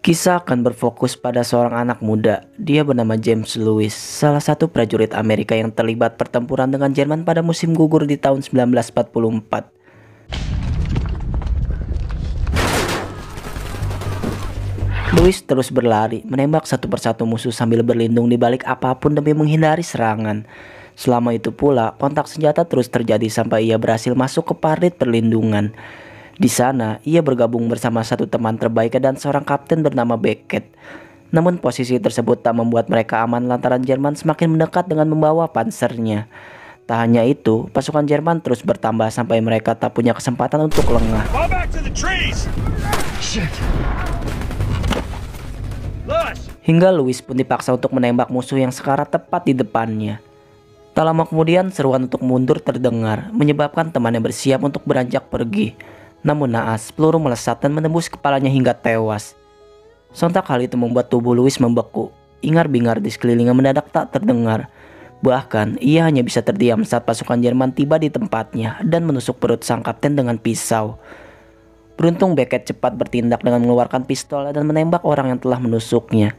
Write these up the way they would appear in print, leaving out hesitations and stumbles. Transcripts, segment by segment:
Kisah akan berfokus pada seorang anak muda. Dia bernama James Lewis, salah satu prajurit Amerika yang terlibat pertempuran dengan Jerman pada musim gugur di tahun 1944. Lewis terus berlari, menembak satu persatu musuh sambil berlindung di balik apapun demi menghindari serangan. Selama itu pula, kontak senjata terus terjadi sampai ia berhasil masuk ke parit perlindungan. Di sana, ia bergabung bersama satu teman terbaiknya dan seorang kapten bernama Beckett. Namun posisi tersebut tak membuat mereka aman lantaran Jerman semakin mendekat dengan membawa pansernya. Tak hanya itu, pasukan Jerman terus bertambah sampai mereka tak punya kesempatan untuk lengah. Hingga Lewis pun dipaksa untuk menembak musuh yang sekarat tepat di depannya. Tak lama kemudian seruan untuk mundur terdengar, menyebabkan temannya bersiap untuk beranjak pergi. Namun naas, peluru melesat dan menembus kepalanya hingga tewas. Sontak hal itu membuat tubuh Lewis membeku. Ingar-bingar di sekelilingnya mendadak tak terdengar. Bahkan, ia hanya bisa terdiam saat pasukan Jerman tiba di tempatnya dan menusuk perut sang kapten dengan pisau. Beruntung Beckett cepat bertindak dengan mengeluarkan pistol dan menembak orang yang telah menusuknya.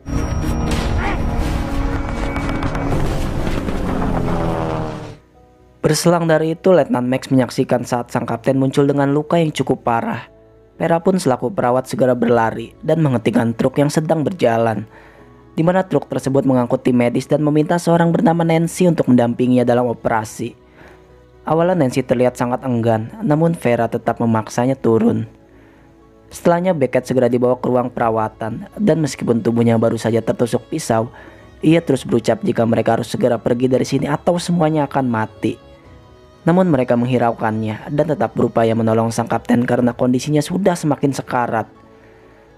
Berselang dari itu, Letnan Max menyaksikan saat sang kapten muncul dengan luka yang cukup parah. Vera pun selaku perawat segera berlari dan menghentikan truk yang sedang berjalan, di mana truk tersebut mengangkut tim medis dan meminta seorang bernama Nancy untuk mendampinginya dalam operasi. Awalnya Nancy terlihat sangat enggan, namun Vera tetap memaksanya turun. Setelahnya Beckett segera dibawa ke ruang perawatan, dan meskipun tubuhnya baru saja tertusuk pisau, ia terus berucap jika mereka harus segera pergi dari sini atau semuanya akan mati. Namun mereka menghiraukannya dan tetap berupaya menolong sang kapten karena kondisinya sudah semakin sekarat.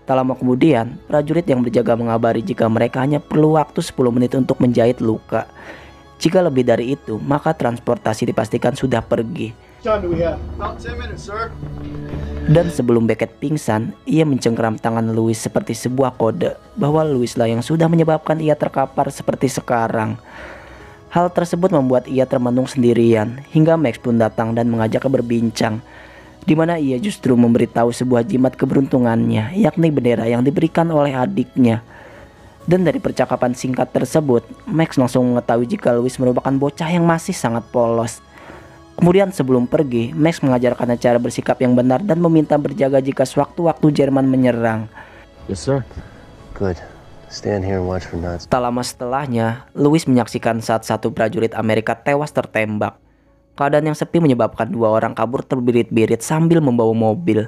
Tak lama kemudian, prajurit yang berjaga mengabari jika mereka hanya perlu waktu 10 menit untuk menjahit luka. Jika lebih dari itu, maka transportasi dipastikan sudah pergi. Dan sebelum Beckett pingsan, ia mencengkeram tangan Lewis seperti sebuah kode bahwa Lewis lah yang sudah menyebabkan ia terkapar seperti sekarang. Hal tersebut membuat ia termenung sendirian hingga Max pun datang dan mengajaknya berbincang, di mana ia justru memberitahu sebuah jimat keberuntungannya, yakni bendera yang diberikan oleh adiknya. Dan dari percakapan singkat tersebut, Max langsung mengetahui jika Lewis merupakan bocah yang masih sangat polos. Kemudian sebelum pergi, Max mengajarkannya cara bersikap yang benar dan meminta berjaga jika sewaktu-waktu Jerman menyerang. Yes, sir. Good. Stand here and watch for nuts. Tak lama setelahnya, Lewis menyaksikan saat satu prajurit Amerika tewas tertembak. Keadaan yang sepi menyebabkan dua orang kabur terbirit-birit sambil membawa mobil,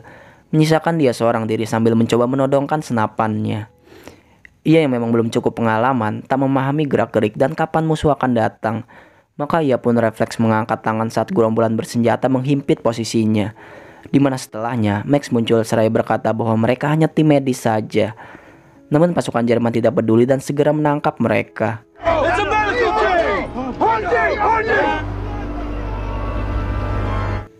menyisakan dia seorang diri sambil mencoba menodongkan senapannya. Ia yang memang belum cukup pengalaman, tak memahami gerak-gerik dan kapan musuh akan datang, maka ia pun refleks mengangkat tangan saat gerombolan bersenjata menghimpit posisinya. Di mana setelahnya, Max muncul seraya berkata bahwa mereka hanya tim medis saja. Namun pasukan Jerman tidak peduli dan segera menangkap mereka.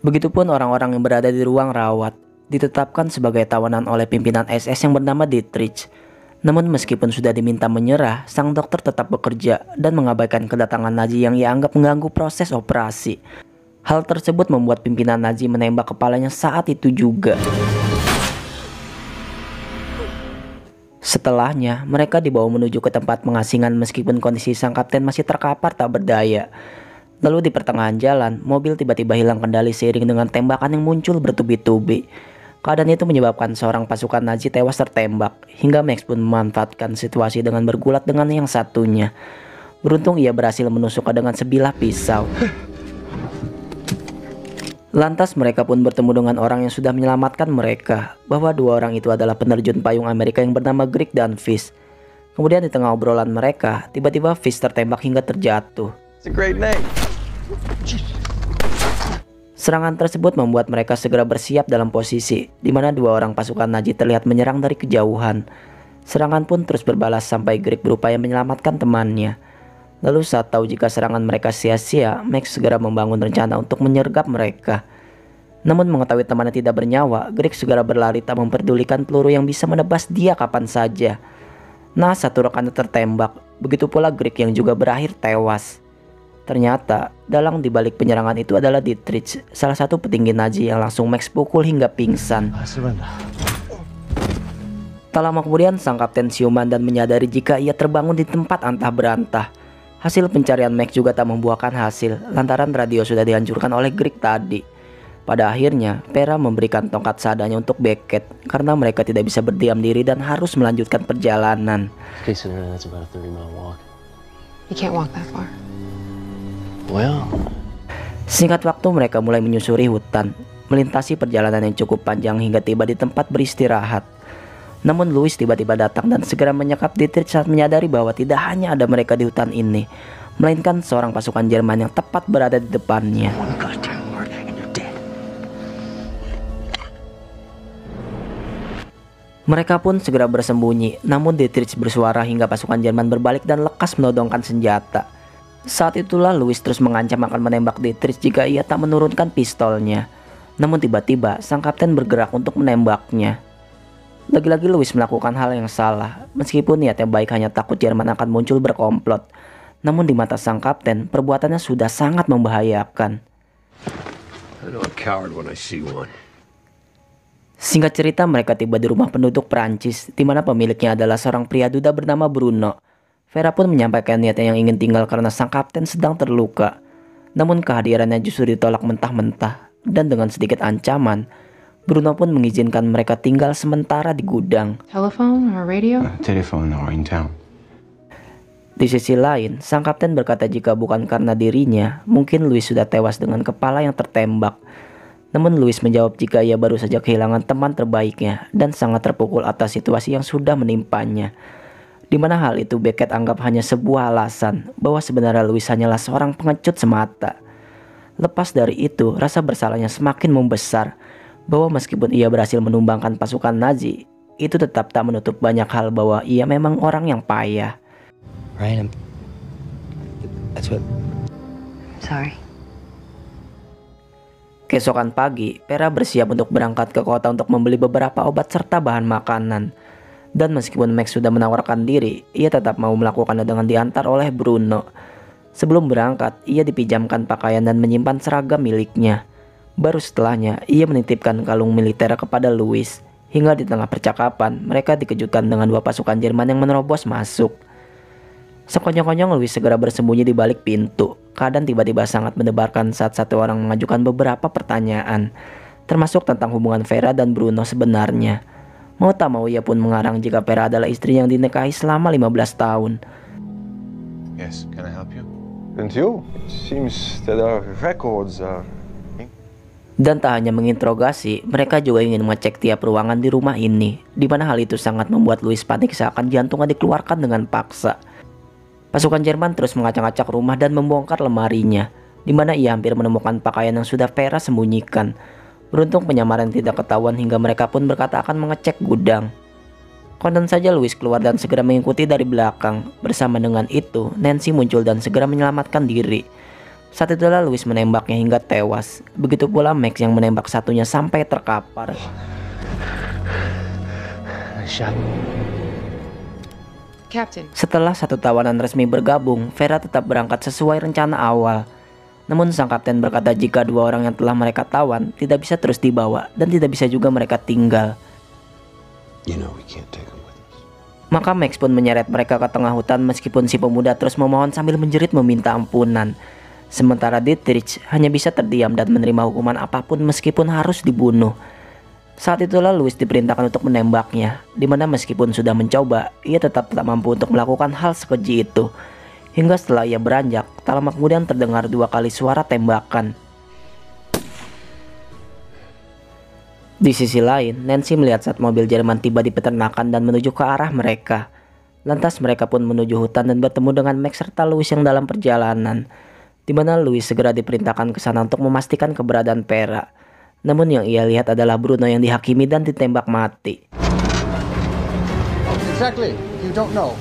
Begitupun orang-orang yang berada di ruang rawat ditetapkan sebagai tawanan oleh pimpinan SS yang bernama Dietrich. Namun meskipun sudah diminta menyerah, sang dokter tetap bekerja dan mengabaikan kedatangan Nazi yang ia anggap mengganggu proses operasi. Hal tersebut membuat pimpinan Nazi menembak kepalanya saat itu juga. Setelahnya, mereka dibawa menuju ke tempat pengasingan meskipun kondisi sang kapten masih terkapar tak berdaya. Lalu di pertengahan jalan, mobil tiba-tiba hilang kendali seiring dengan tembakan yang muncul bertubi-tubi. Keadaan itu menyebabkan seorang pasukan Nazi tewas tertembak, hingga Max pun memanfaatkan situasi dengan bergulat dengan yang satunya. Beruntung ia berhasil menusuknya dengan sebilah pisau. Lantas mereka pun bertemu dengan orang yang sudah menyelamatkan mereka, bahwa dua orang itu adalah penerjun payung Amerika yang bernama Greg dan Fish. Kemudian di tengah obrolan mereka, tiba-tiba Fish tertembak hingga terjatuh. Serangan tersebut membuat mereka segera bersiap dalam posisi, di mana dua orang pasukan Nazi terlihat menyerang dari kejauhan. Serangan pun terus berbalas sampai Greg berupaya menyelamatkan temannya. Lalu saat tahu jika serangan mereka sia-sia, Max segera membangun rencana untuk menyergap mereka. Namun mengetahui temannya tidak bernyawa, Greg segera berlari tak memperdulikan peluru yang bisa menebas dia kapan saja. Nah, satu rekannya tertembak, begitu pula Greg yang juga berakhir tewas. Ternyata, dalang dibalik penyerangan itu adalah Dietrich, salah satu petinggi Nazi yang langsung Max pukul hingga pingsan. Tak lama kemudian sang kapten siuman dan menyadari jika ia terbangun di tempat antah berantah. Hasil pencarian Max juga tak membuahkan hasil lantaran radio sudah dihancurkan oleh Greg tadi. Pada akhirnya, Vera memberikan tongkat seadanya untuk Beckett karena mereka tidak bisa berdiam diri dan harus melanjutkan perjalanan. Okay, so that's about a 30-mile walk. You can't walk that far. Well, Singkat waktu mereka mulai menyusuri hutan, melintasi perjalanan yang cukup panjang hingga tiba di tempat beristirahat. Namun Louis tiba-tiba datang dan segera menyekap Dietrich saat menyadari bahwa tidak hanya ada mereka di hutan ini, melainkan seorang pasukan Jerman yang tepat berada di depannya. Mereka pun segera bersembunyi, namun Dietrich bersuara hingga pasukan Jerman berbalik dan lekas menodongkan senjata. Saat itulah Louis terus mengancam akan menembak Dietrich jika ia tak menurunkan pistolnya. Namun tiba-tiba sang kapten bergerak untuk menembaknya. Lagi-lagi Louis melakukan hal yang salah, meskipun niatnya baik hanya takut Jerman akan muncul berkomplot. Namun di mata sang kapten, perbuatannya sudah sangat membahayakan. I know a coward when I see one. Singkat cerita, mereka tiba di rumah penduduk Prancis, di mana pemiliknya adalah seorang pria duda bernama Bruno. Vera pun menyampaikan niatnya yang ingin tinggal karena sang kapten sedang terluka. Namun kehadirannya justru ditolak mentah-mentah, dan dengan sedikit ancaman, Bruno pun mengizinkan mereka tinggal sementara di gudang. Telephone or radio? Telephone or in town. Di sisi lain, sang kapten berkata jika bukan karena dirinya, mungkin Louis sudah tewas dengan kepala yang tertembak. Namun Louis menjawab jika ia baru saja kehilangan teman terbaiknya dan sangat terpukul atas situasi yang sudah menimpanya. Di mana hal itu Beckett anggap hanya sebuah alasan bahwa sebenarnya Louis hanyalah seorang pengecut semata. Lepas dari itu, rasa bersalahnya semakin membesar. Bahwa meskipun ia berhasil menumbangkan pasukan Nazi, itu tetap tak menutup banyak hal bahwa ia memang orang yang payah. right? That's what. Sorry. Keesokan pagi, Vera bersiap untuk berangkat ke kota untuk membeli beberapa obat serta bahan makanan. Dan meskipun Max sudah menawarkan diri, ia tetap mau melakukannya dengan diantar oleh Bruno. Sebelum berangkat, ia dipinjamkan pakaian dan menyimpan seragam miliknya. Baru setelahnya, ia menitipkan kalung militer kepada Louis. Hingga di tengah percakapan, mereka dikejutkan dengan dua pasukan Jerman yang menerobos masuk. Sekonyong-konyong Louis segera bersembunyi di balik pintu. Keadaan tiba-tiba sangat mendebarkan saat satu orang mengajukan beberapa pertanyaan, termasuk tentang hubungan Vera dan Bruno sebenarnya. Mau tak mau ia pun mengarang jika Vera adalah istri yang dinikahi selama 15 tahun. Yes, can I help you? And you? It seems that our records are... Dan tak hanya menginterogasi, mereka juga ingin mengecek tiap ruangan di rumah ini, di mana hal itu sangat membuat Louis panik seakan jantungnya dikeluarkan dengan paksa. Pasukan Jerman terus mengacak-acak rumah dan membongkar lemarinya, di mana ia hampir menemukan pakaian yang sudah Vera sembunyikan. Beruntung penyamaran tidak ketahuan hingga mereka pun berkata akan mengecek gudang. Kontan saja Louis keluar dan segera mengikuti dari belakang. Bersama dengan itu, Nancy muncul dan segera menyelamatkan diri. Saat itulah Louis menembaknya hingga tewas. Begitu pula Max yang menembak satunya sampai terkapar. Captain. Setelah satu tawanan resmi bergabung, Vera tetap berangkat sesuai rencana awal. Namun sang kapten berkata jika dua orang yang telah mereka tawan tidak bisa terus dibawa dan tidak bisa juga mereka tinggal. You know we can't take them with us. Maka Max pun menyeret mereka ke tengah hutan meskipun si pemuda terus memohon sambil menjerit meminta ampunan. Sementara Dietrich hanya bisa terdiam dan menerima hukuman apapun meskipun harus dibunuh. Saat itulah Louis diperintahkan untuk menembaknya, di mana meskipun sudah mencoba, ia tetap tak mampu untuk melakukan hal sekeji itu. Hingga setelah ia beranjak, tak lama kemudian terdengar 2 kali suara tembakan. Di sisi lain, Nancy melihat saat mobil Jerman tiba di peternakan dan menuju ke arah mereka. Lantas mereka pun menuju hutan dan bertemu dengan Max serta Louis yang dalam perjalanan, di mana Louis segera diperintahkan ke sana untuk memastikan keberadaan Vera. Namun yang ia lihat adalah Bruno yang dihakimi dan ditembak mati. Exactly. You don't know.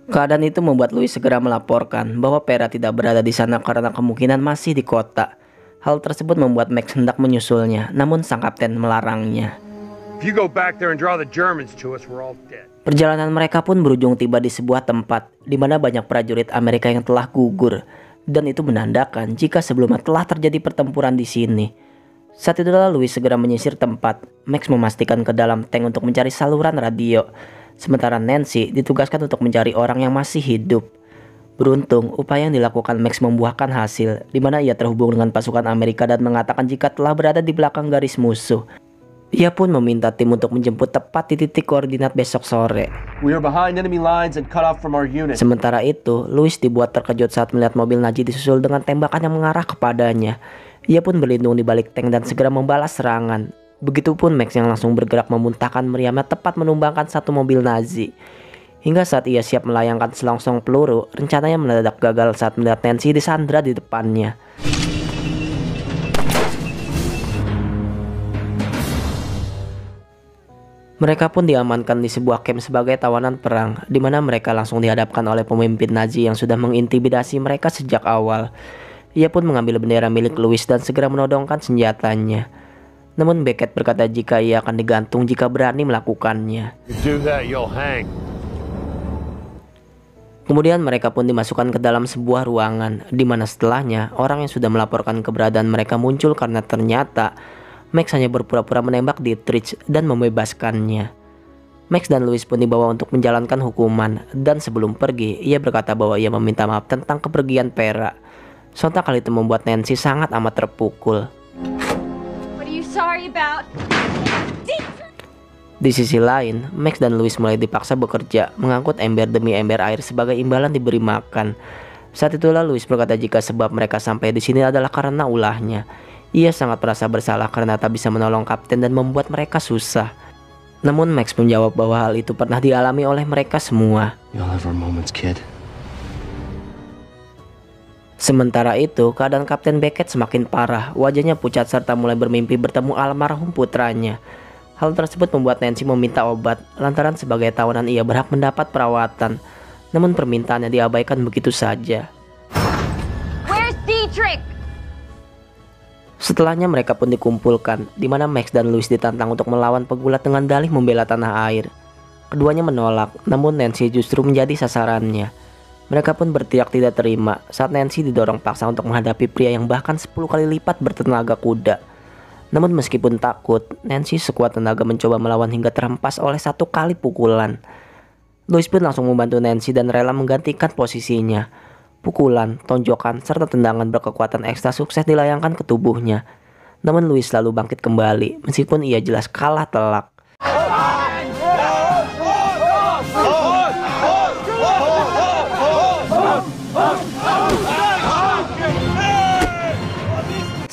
Keadaan itu membuat Louis segera melaporkan bahwa Vera tidak berada di sana karena kemungkinan masih di kota. Hal tersebut membuat Max hendak menyusulnya, namun sang kapten melarangnya. If you go back there and draw the Germans to us, we're all dead. Perjalanan mereka pun berujung tiba di sebuah tempat di mana banyak prajurit Amerika yang telah gugur, dan itu menandakan jika sebelumnya telah terjadi pertempuran di sini. Saat itulah Louis segera menyisir tempat. Max memastikan ke dalam tank untuk mencari saluran radio. Sementara Nancy ditugaskan untuk mencari orang yang masih hidup. Beruntung, upaya yang dilakukan Max membuahkan hasil, di mana ia terhubung dengan pasukan Amerika dan mengatakan jika telah berada di belakang garis musuh. Ia pun meminta tim untuk menjemput tepat di titik koordinat besok sore. We are behind enemy lines and cut off from our unit. Sementara itu, Louis dibuat terkejut saat melihat mobil Najee disusul dengan tembakan yang mengarah kepadanya. Ia pun berlindung di balik tank dan segera membalas serangan. Begitupun Max yang langsung bergerak memuntahkan meriamnya tepat menumbangkan satu mobil Nazi. Hingga saat ia siap melayangkan selongsong peluru, rencananya mendadak gagal saat melihat Nancy disandra di depannya. Mereka pun diamankan di sebuah camp sebagai tawanan perang, di mana mereka langsung dihadapkan oleh pemimpin Nazi yang sudah mengintimidasi mereka sejak awal. Ia pun mengambil bendera milik Louis dan segera menodongkan senjatanya. Namun Beckett berkata jika ia akan digantung jika berani melakukannya. You do that, you'll hang. Kemudian mereka pun dimasukkan ke dalam sebuah ruangan, di mana setelahnya orang yang sudah melaporkan keberadaan mereka muncul karena ternyata Max hanya berpura-pura menembak Dietrich dan membebaskannya. Max dan Louis pun dibawa untuk menjalankan hukuman, dan sebelum pergi ia berkata bahwa ia meminta maaf tentang kepergian Vera. Sontak hal itu membuat Nancy sangat amat terpukul. What are you sorry about? Di sisi lain, Max dan Louis mulai dipaksa bekerja, mengangkut ember demi ember air sebagai imbalan diberi makan. Saat itulah Louis berkata jika sebab mereka sampai di sini adalah karena ulahnya. Ia sangat merasa bersalah karena tak bisa menolong kapten dan membuat mereka susah. Namun Max menjawab bahwa hal itu pernah dialami oleh mereka semua. You'll have our moments, kid. Sementara itu, keadaan Kapten Beckett semakin parah. Wajahnya pucat serta mulai bermimpi bertemu almarhum putranya. Hal tersebut membuat Nancy meminta obat, lantaran sebagai tawanan ia berhak mendapat perawatan. Namun permintaannya diabaikan begitu saja. Where's Dietrich? Setelahnya mereka pun dikumpulkan, di mana Max dan Louis ditantang untuk melawan pegulat dengan dalih membela tanah air. Keduanya menolak, namun Nancy justru menjadi sasarannya. Mereka pun berteriak tidak terima saat Nancy didorong paksa untuk menghadapi pria yang bahkan 10 kali lipat bertenaga kuda. Namun meskipun takut, Nancy sekuat tenaga mencoba melawan hingga terhempas oleh satu kali pukulan. Louis pun langsung membantu Nancy dan rela menggantikan posisinya. Pukulan, tonjokan, serta tendangan berkekuatan ekstra sukses dilayangkan ke tubuhnya. Namun Louis selalu bangkit kembali meskipun ia jelas kalah telak.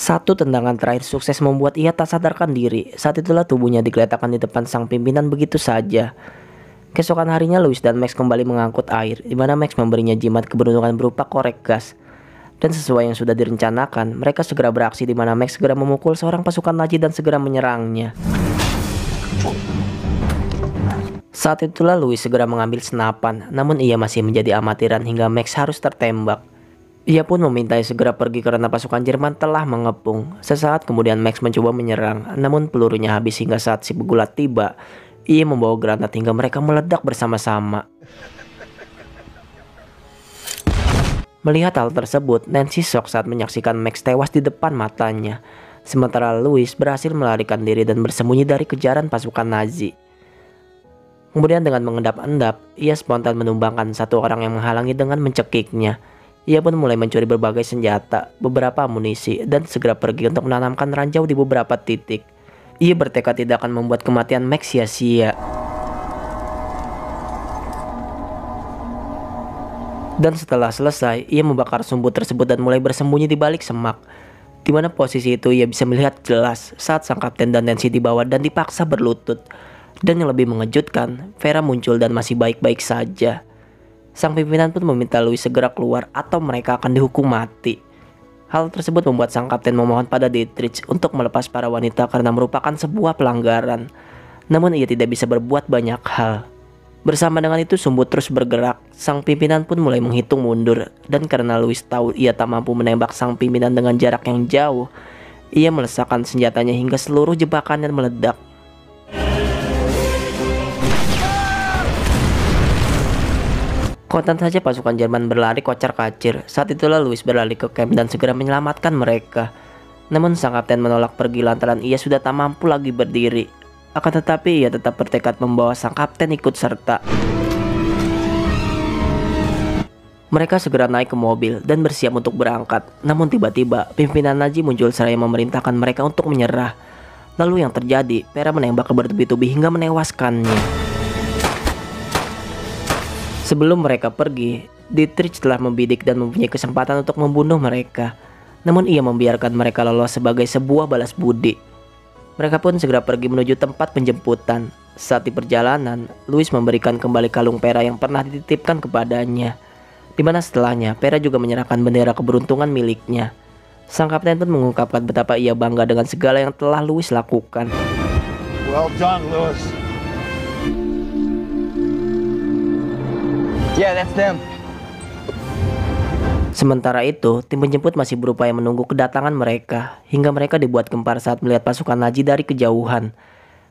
Satu tendangan terakhir sukses membuat ia tak sadarkan diri. Saat itulah tubuhnya digeletakkan di depan sang pimpinan begitu saja. Keesokan harinya Louis dan Max kembali mengangkut air, di mana Max memberinya jimat keberuntungan berupa korek gas. Dan sesuai yang sudah direncanakan, mereka segera beraksi di mana Max segera memukul seorang pasukan Nazi dan segera menyerangnya. Saat itulah Louis segera mengambil senapan, namun ia masih menjadi amatiran hingga Max harus tertembak. Ia pun meminta segera pergi karena pasukan Jerman telah mengepung. Sesaat kemudian Max mencoba menyerang, namun pelurunya habis hingga saat si pegulat tiba. Ia membawa granat hingga mereka meledak bersama-sama. Melihat hal tersebut, Nancy shock saat menyaksikan Max tewas di depan matanya. Sementara Louis berhasil melarikan diri dan bersembunyi dari kejaran pasukan Nazi. Kemudian dengan mengendap-endap, ia spontan menumbangkan satu orang yang menghalangi dengan mencekiknya. Ia pun mulai mencuri berbagai senjata, beberapa amunisi, dan segera pergi untuk menanamkan ranjau di beberapa titik. Ia bertekad tidak akan membuat kematian Max sia-sia. Dan setelah selesai, ia membakar sumbu tersebut dan mulai bersembunyi di balik semak. Di mana posisi itu ia bisa melihat jelas saat sang kapten dan Nancy dibawa dan dipaksa berlutut. Dan yang lebih mengejutkan, Vera muncul dan masih baik-baik saja. Sang pimpinan pun meminta Louis segera keluar atau mereka akan dihukum mati. Hal tersebut membuat sang kapten memohon pada Dietrich untuk melepas para wanita karena merupakan sebuah pelanggaran. Namun ia tidak bisa berbuat banyak hal. Bersama dengan itu sumbu terus bergerak. Sang pimpinan pun mulai menghitung mundur. Dan karena Louis tahu ia tak mampu menembak sang pimpinan dengan jarak yang jauh, ia melesakkan senjatanya hingga seluruh jebakannya meledak. Kontan saja pasukan Jerman berlari kocar-kacir. Saat itulah Louis berlari ke camp dan segera menyelamatkan mereka. Namun sang kapten menolak pergi lantaran ia sudah tak mampu lagi berdiri. Akan tetapi ia tetap bertekad membawa sang kapten ikut serta. Mereka segera naik ke mobil dan bersiap untuk berangkat. Namun tiba-tiba pimpinan Nazi muncul seraya memerintahkan mereka untuk menyerah. Lalu yang terjadi, Pera menembak bertubi-tubi hingga menewaskannya. Sebelum mereka pergi, Dietrich telah membidik dan mempunyai kesempatan untuk membunuh mereka. Namun ia membiarkan mereka lolos sebagai sebuah balas budi. Mereka pun segera pergi menuju tempat penjemputan. Saat di perjalanan, Louis memberikan kembali kalung Pera yang pernah dititipkan kepadanya. Di mana setelahnya, Pera juga menyerahkan bendera keberuntungan miliknya. Sang kapten pun mengungkapkan betapa ia bangga dengan segala yang telah Louis lakukan. Well done, Louis. Yeah, that's them. Sementara itu, tim penjemput masih berupaya menunggu kedatangan mereka, hingga mereka dibuat gempar saat melihat pasukan Nazi dari kejauhan.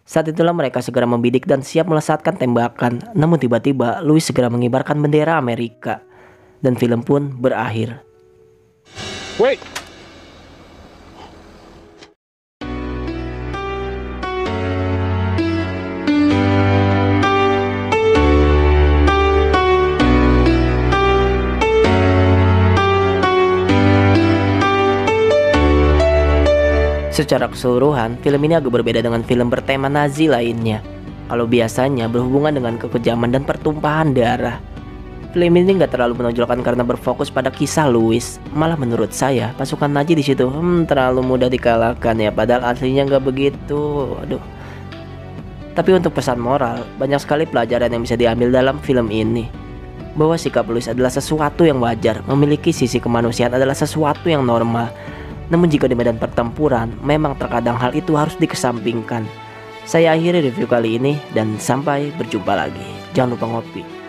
Saat itulah mereka segera membidik dan siap melesatkan tembakan, namun tiba-tiba Louis segera mengibarkan bendera Amerika. Dan film pun berakhir. Wait! Secara keseluruhan, film ini agak berbeda dengan film bertema Nazi lainnya. Kalau biasanya berhubungan dengan kekejaman dan pertumpahan darah, film ini nggak terlalu menonjolkan karena berfokus pada kisah Louis. Malah menurut saya, pasukan Nazi di situ terlalu mudah dikalahkan ya, padahal aslinya nggak begitu. Aduh. Tapi untuk pesan moral, banyak sekali pelajaran yang bisa diambil dalam film ini. Bahwa sikap Louis adalah sesuatu yang wajar, memiliki sisi kemanusiaan adalah sesuatu yang normal. Namun jika di medan pertempuran, memang terkadang hal itu harus dikesampingkan. Saya akhiri review kali ini dan sampai berjumpa lagi. Jangan lupa ngopi.